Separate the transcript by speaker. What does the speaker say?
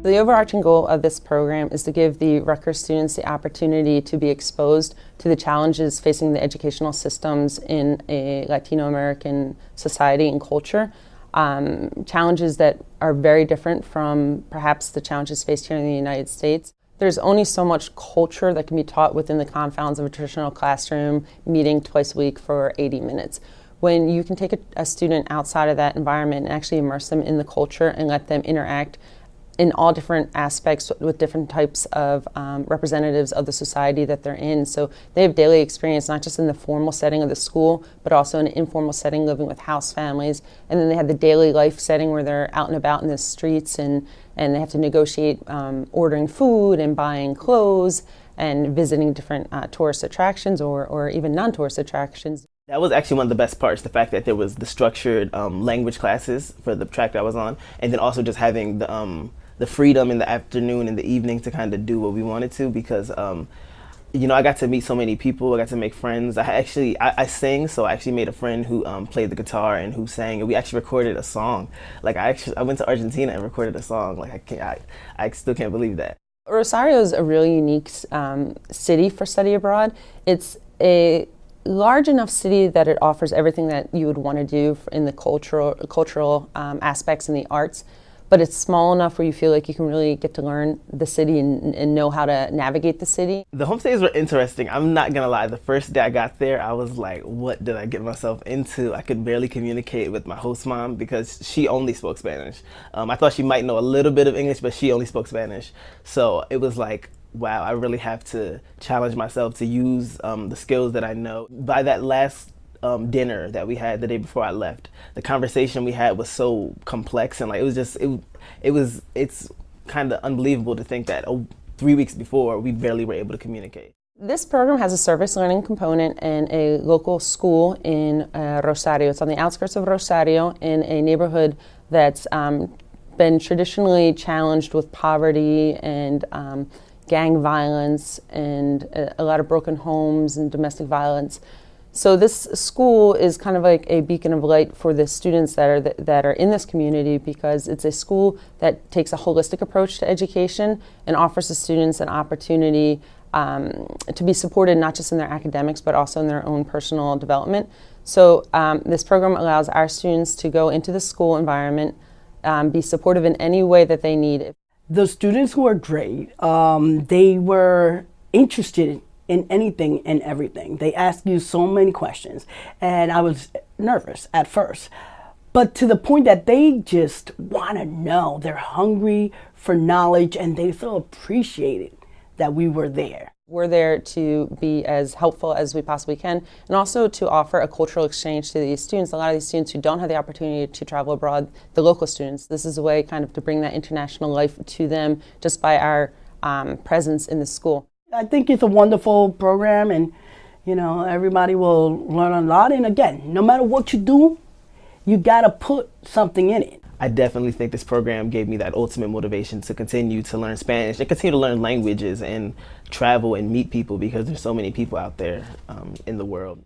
Speaker 1: The overarching goal of this program is to give the Rutgers students the opportunity to be exposed to the challenges facing the educational systems in a Latino American society and culture. Challenges that are very different from perhaps the challenges faced here in the United States. There's only so much culture that can be taught within the confounds of a traditional classroom meeting twice a week for 80 minutes. When you can take a student outside of that environment and actually immerse them in the culture and let them interact in all different aspects with different types of representatives of the society that they're in. So they have daily experience, not just in the formal setting of the school, but also in an informal setting living with house families. And then they have the daily life setting where they're out and about in the streets and they have to negotiate ordering food and buying clothes and visiting different tourist attractions or even non-tourist attractions.
Speaker 2: That was actually one of the best parts, the fact that there was the structured language classes for the track that I was on, and then also just having the freedom in the afternoon and the evening to kind of do what we wanted to, because you know, I got to meet so many people, I got to make friends. I sing, so I actually made a friend who played the guitar and who sang, and we actually recorded a song. Like I went to Argentina and recorded a song. Like I still can't believe that.
Speaker 1: Rosario is a really unique city for study abroad. It's a large enough city that it offers everything that you would want to do in the cultural aspects and the arts, but it's small enough where you feel like you can really get to learn the city and know how to navigate the city.
Speaker 2: The homestays were interesting. I'm not gonna lie, the first day I got there, I was like, what did I get myself into? I could barely communicate with my host mom because she only spoke Spanish. I thought she might know a little bit of English, but she only spoke Spanish. So it was like, wow, I really have to challenge myself to use the skills that I know. By that last dinner that we had the day before I left, the conversation we had was so complex, and like it's kind of unbelievable to think that 3 weeks before we barely were able to communicate.
Speaker 1: This program has a service learning component and a local school in Rosario. It's on the outskirts of Rosario in a neighborhood that's been traditionally challenged with poverty and gang violence and a lot of broken homes and domestic violence. So this school is kind of like a beacon of light for the students that are in this community, because it's a school that takes a holistic approach to education and offers the students an opportunity to be supported not just in their academics but also in their own personal development. So this program allows our students to go into the school environment, be supportive in any way that they need.
Speaker 3: The students who are great, they were interested in anything and everything. They asked you so many questions, and I was nervous at first, but to the point that they just want to know. They're hungry for knowledge, and they feel appreciated that we were there.
Speaker 1: We're there to be as helpful as we possibly can, and also to offer a cultural exchange to these students. A lot of these students who don't have the opportunity to travel abroad, the local students, this is a way kind of to bring that international life to them just by our presence in the school.
Speaker 3: I think it's a wonderful program, and you know, everybody will learn a lot. And again, no matter what you do, you gotta put something in it.
Speaker 2: I definitely think this program gave me that ultimate motivation to continue to learn Spanish and continue to learn languages and travel and meet people, because there's so many people out there in the world.